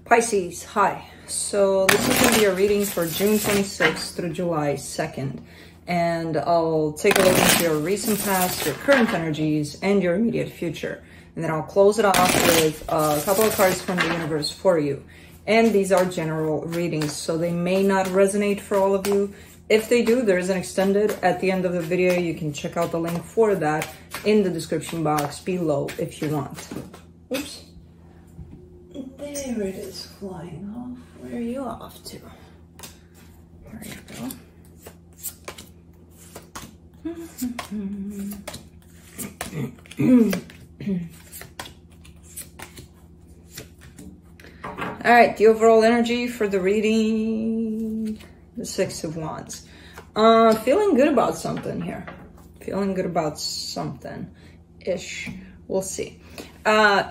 Pisces, hi. So this is going to be a reading for June 26th through July 2nd. And I'll take a look into your recent past, your current energies, and your immediate future. And then I'll close it off with a couple of cards from the universe for you. And these are general readings, so they may not resonate for all of you. If they do, there is an extended at the end of the video. You can check out the link for that in the description box below if you want. Oops. There it is, flying off. Where are you off to? There you go. All right, the overall energy for the reading, the Six of Wands. Feeling good about something here. Feeling good about something-ish. We'll see.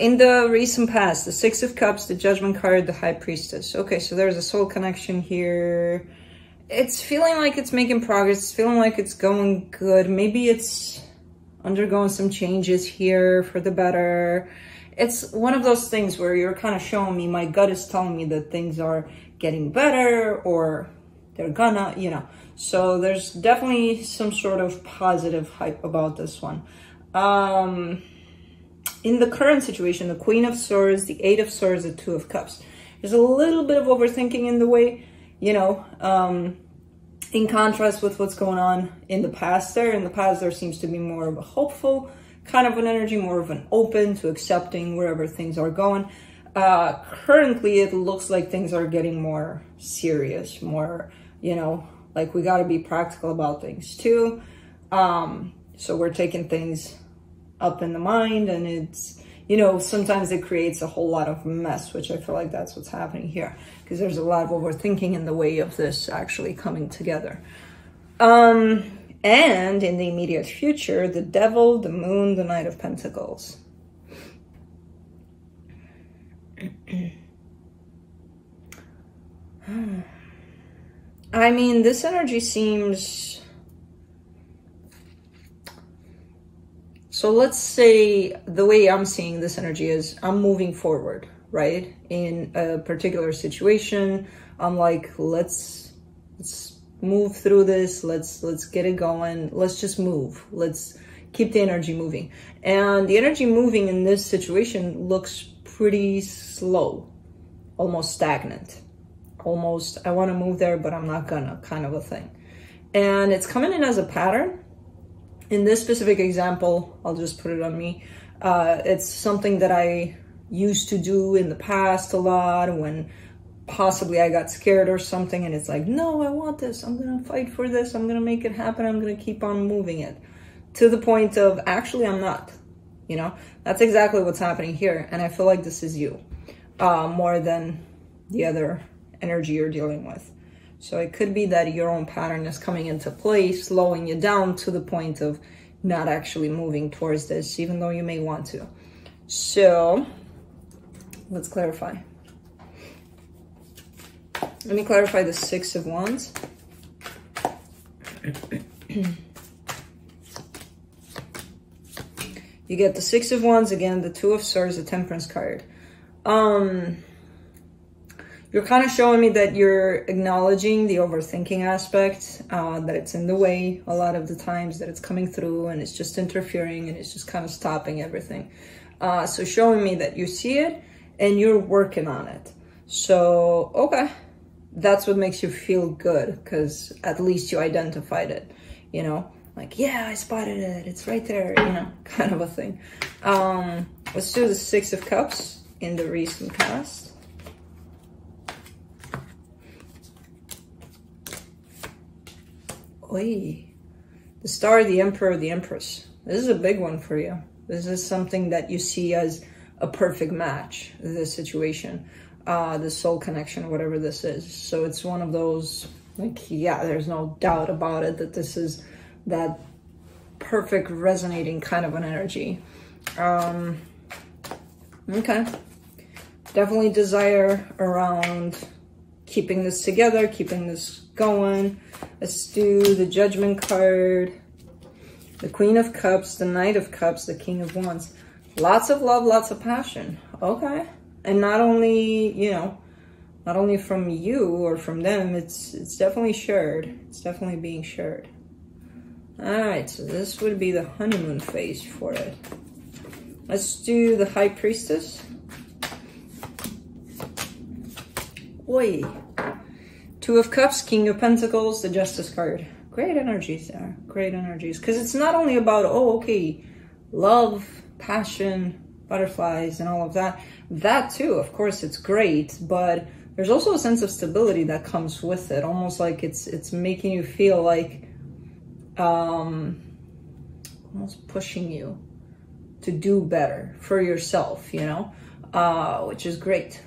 In the recent past, the Six of Cups, the Judgment card, the High Priestess. Okay, so there's a soul connection here. It's feeling like it's making progress. It's feeling like it's going good. Maybe it's undergoing some changes here for the better. It's one of those things where you're kind of showing me, my gut is telling me that things are getting better or they're gonna, you know. So there's definitely some sort of positive hype about this one. In the current situation, the Queen of Swords, the Eight of Swords, the Two of Cups. There's a little bit of overthinking in the way, you know, in contrast with what's going on in the past there. In the past, there seems to be more of a hopeful kind of an energy, more of an open to accepting wherever things are going. Currently, it looks like things are getting more serious, more, you know, like we got to be practical about things too. So we're taking things up in the mind, and it's, you know, sometimes it creates a whole lot of mess, which I feel like that's what's happening here, because there's a lot of overthinking in the way of this actually coming together. And in the immediate future, the Devil, the Moon, the Knight of Pentacles. I mean, this energy seems... So let's say the way I'm seeing this energy is I'm moving forward, right? In a particular situation, I'm like, let's move through this. Let's get it going. Let's just move. Let's keep the energy moving. And the energy moving in this situation looks pretty slow, almost stagnant, almost, I want to move there, but I'm not gonna, kind of a thing. And it's coming in as a pattern. In this specific example, I'll just put it on me. It's something that I used to do in the past a lot when possibly I got scared or something, and it's like, no, I want this. I'm going to fight for this. I'm going to make it happen. I'm going to keep on moving it to the point of actually I'm not, you know, that's exactly what's happening here. And I feel like this is you more than the other energy you're dealing with. So it could be that your own pattern is coming into play, slowing you down to the point of not actually moving towards this, even though you may want to. So let's clarify. Let me clarify the Six of Wands. You get the Six of Wands again, the Two of Swords, the Temperance card. You're kind of showing me that you're acknowledging the overthinking aspect, that it's in the way a lot of the times, that it's coming through and it's just interfering and it's just kind of stopping everything. So showing me that you see it and you're working on it. So, okay, that's what makes you feel good, because at least you identified it, you know, like, yeah, I spotted it. It's right there, you know, kind of a thing. Let's do the Six of Cups in the recent past. Oy. The Star, the Emperor, the Empress. This is a big one for you. This is something that you see as a perfect match, this situation, the soul connection, whatever this is. So it's one of those, like, yeah, there's no doubt about it that this is that perfect resonating kind of an energy. Okay. Definitely desire around keeping this together, keeping this going. Let's do the Judgment card, the Queen of Cups, the Knight of Cups, the King of Wands. Lots of love, lots of passion. Okay. And not only, you know, not only from you or from them, it's definitely shared. It's definitely being shared. All right, so this would be the honeymoon phase for it. Let's do the High Priestess. Oi. Two of Cups, King of Pentacles, the Justice card. Great energies there. Great energies. Because it's not only about, oh, okay, love, passion, butterflies, and all of that. That too, of course, it's great. But there's also a sense of stability that comes with it. Almost like it's making you feel like, almost pushing you to do better for yourself, you know, which is great.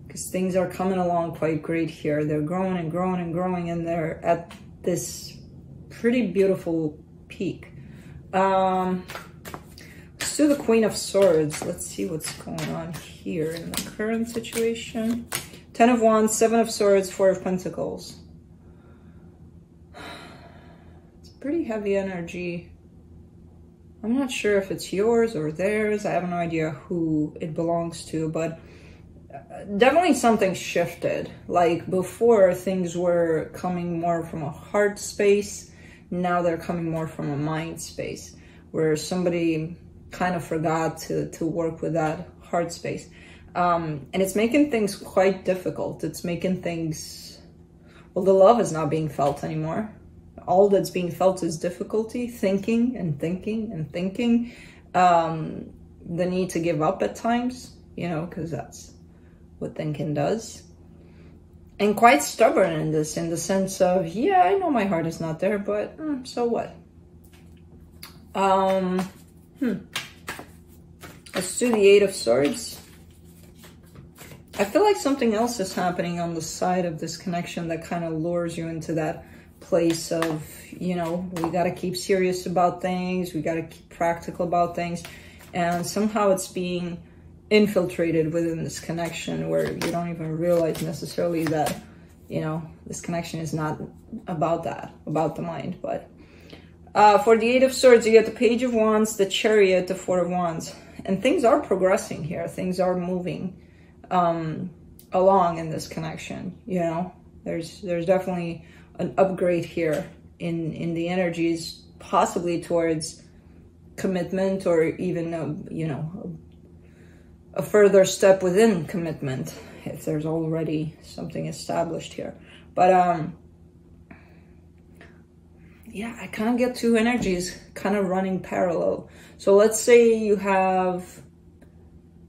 Because things are coming along quite great here. They're growing and growing and growing, and they're at this pretty beautiful peak. Let's do the Queen of Swords. Let's see what's going on here in the current situation. 10 of Wands, 7 of Swords, 4 of Pentacles. It's pretty heavy energy. I'm not sure if it's yours or theirs. I have no idea who it belongs to, but definitely something shifted. Like before, things were coming more from a heart space. Now they're coming more from a mind space, where somebody kind of forgot to work with that heart space. And it's making things quite difficult. It's making things, well, the love is not being felt anymore. All that's being felt is difficulty, thinking and thinking and thinking. The need to give up at times, you know, because that's what thinking does. And quite stubborn in this, in the sense of, yeah, I know my heart is not there, but so what? Let's do the 8 of Swords. I feel like something else is happening on the side of this connection that kind of lures you into that place of, you know, we got to keep serious about things. We got to keep practical about things. And somehow it's being infiltrated within this connection where you don't even realize necessarily that, you know, this connection is not about that, about the mind. But for the 8 of Swords, you get the Page of Wands, the Chariot, the 4 of Wands. And things are progressing here. Things are moving along in this connection, you know. There's definitely an upgrade here in the energies, possibly towards commitment, or even, you know, a further step within commitment, if there's already something established here. But yeah, I kind of get two energies kind of running parallel. So let's say you have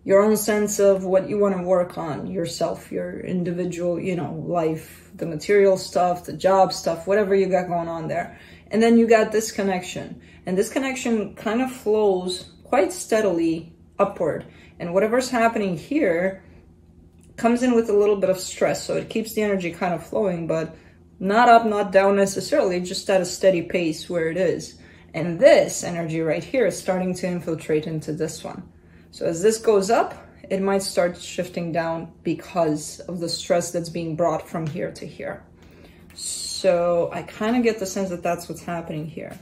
your own sense of what you want to work on yourself, your individual, you know, life, the material stuff, the job stuff, whatever you got going on there. And then you got this connection, and this connection kind of flows quite steadily upward. And whatever's happening here comes in with a little bit of stress. So it keeps the energy kind of flowing, but not up, not down necessarily, just at a steady pace where it is. And this energy right here is starting to infiltrate into this one. So as this goes up, it might start shifting down because of the stress that's being brought from here to here. So I kind of get the sense that that's what's happening here,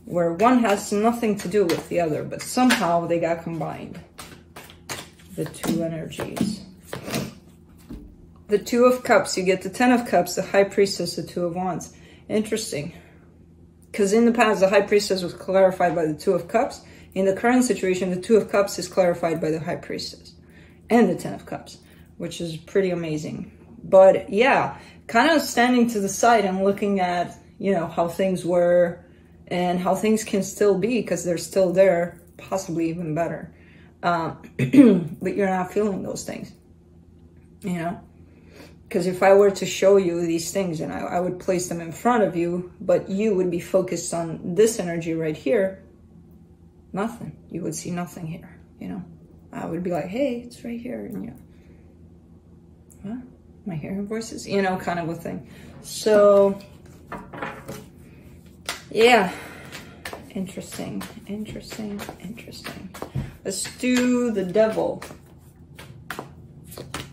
where one has nothing to do with the other, but somehow they got combined, the two energies. The 2 of Cups, you get the 10 of Cups, the High Priestess, the 2 of Wands. Interesting. Because in the past, the High Priestess was clarified by the 2 of Cups. In the current situation, the 2 of Cups is clarified by the High Priestess and the 10 of Cups, which is pretty amazing. But yeah, kind of standing to the side and looking at, you know, how things were and how things can still be, because they're still there, possibly even better. But you're not feeling those things, you know? Because if I were to show you these things and I would place them in front of you, but you would be focused on this energy right here, nothing. You would see nothing here, you know. I would be like, hey, it's right here. And you know, what? Am I hearing voices? You know, kind of a thing. So, yeah. Interesting, interesting, interesting. Let's do the Devil.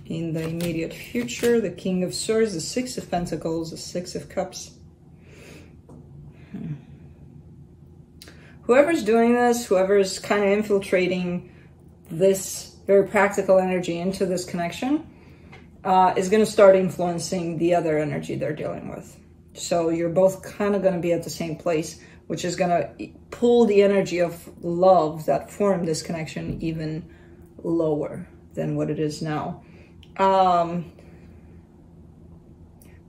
In the immediate future, the King of Swords, the 6 of Pentacles, the 6 of Cups. Whoever's doing this, whoever's kind of infiltrating this very practical energy into this connection, is going to start influencing the other energy they're dealing with. So you're both kind of going to be at the same place, which is going to pull the energy of love that formed this connection even lower than what it is now.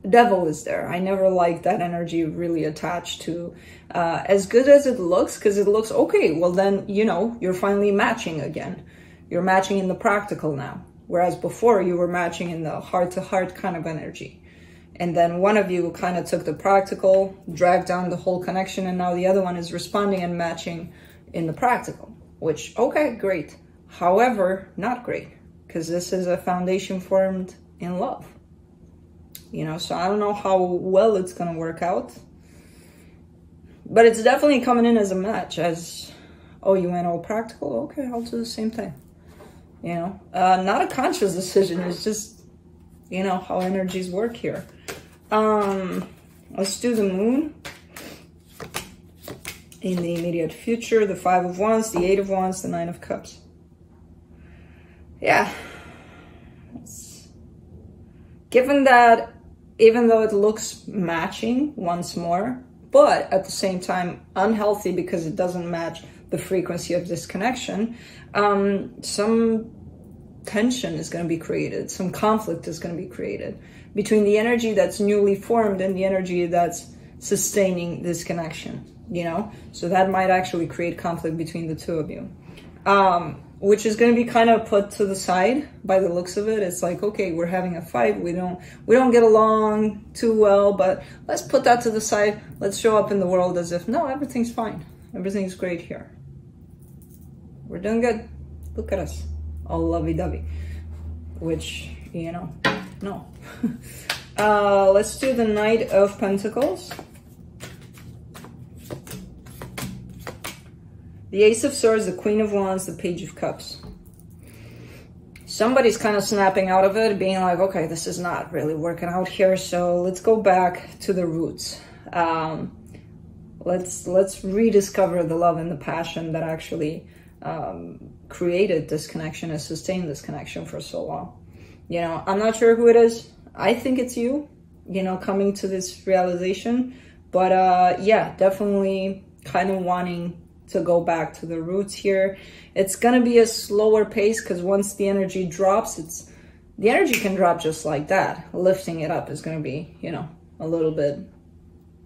The devil is there. I never liked that energy really attached to, as good as it looks, because it looks okay. Well, then, you know, you're finally matching again. You're matching in the practical now. Whereas before you were matching in the heart-to-heart kind of energy. And then one of you kind of took the practical, dragged down the whole connection, and now the other one is responding and matching in the practical, which, okay, great. However, not great, because this is a foundation formed in love. You know, so I don't know how well it's going to work out. But it's definitely coming in as a match, as, oh, you went all practical? Okay, I'll do the same thing. You know, not a conscious decision. It's just, you know, how energies work here. Let's do the moon. In the immediate future, the 5 of Wands, the 8 of Wands, the 9 of Cups. Yeah. Given that, even though it looks matching once more, but at the same time unhealthy because it doesn't match the frequency of this connection, some tension is going to be created, some conflict is going to be created between the energy that's newly formed and the energy that's sustaining this connection, you know? So that might actually create conflict between the two of you, which is going to be kind of put to the side by the looks of it. It's like, okay, we're having a fight. We don't get along too well, but let's put that to the side. Let's show up in the world as if, no, everything's fine. Everything's great here. We're doing good. Look at us. All lovey-dovey. Which, you know, no. Let's do the Knight of Pentacles. The Ace of Swords, the Queen of Wands, the Page of Cups. Somebody's kind of snapping out of it, being like, okay, this is not really working out here, so let's go back to the roots. Let's rediscover the love and the passion that actually created this connection and sustained this connection for so long. You know, I'm not sure who it is. I think it's you, you know, coming to this realization. But yeah, definitely kind of wanting to go back to the roots here. It's gonna be a slower pace because once the energy drops, the energy can drop just like that. Lifting it up is gonna be, you know, a little bit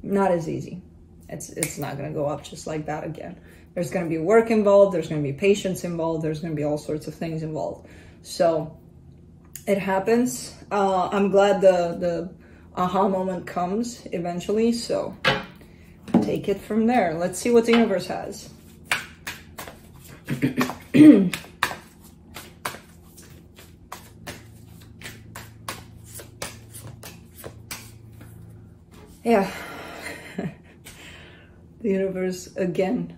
not as easy. It's not gonna go up just like that again. There's gonna be work involved, there's gonna be patience involved, there's gonna be all sorts of things involved. So it happens. I'm glad the aha moment comes eventually, so take it from there. Let's see what the universe has. Yeah. The universe again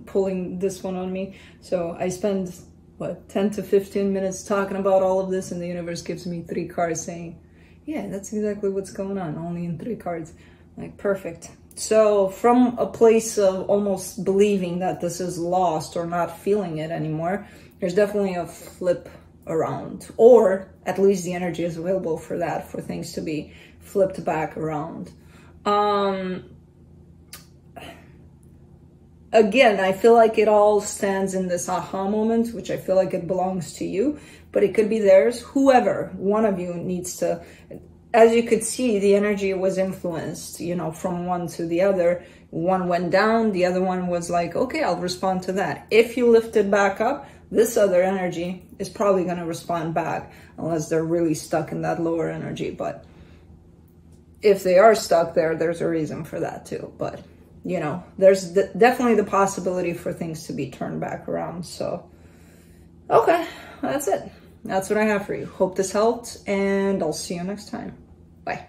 pulling this one on me. So I spend what, 10 to 15 minutes talking about all of this, and the universe gives me 3 cards saying, yeah, that's exactly what's going on, only in 3 cards. Like, perfect. So from a place of almost believing that this is lost or not feeling it anymore, there's definitely a flip around, or at least the energy is available for that, for things to be flipped back around. Again, I feel like it all stands in this aha moment, which I feel like it belongs to you, but it could be theirs. Whoever, one of you needs to, as you could see, the energy was influenced, you know, from one to the other. One went down, the other one was like, okay, I'll respond to that. If you lift it back up, this other energy is probably going to respond back, unless they're really stuck in that lower energy. But if they are stuck there, there's a reason for that too. But, you know, there's definitely the possibility for things to be turned back around. So, okay, that's it. That's what I have for you. Hope this helped, and I'll see you next time. Bye.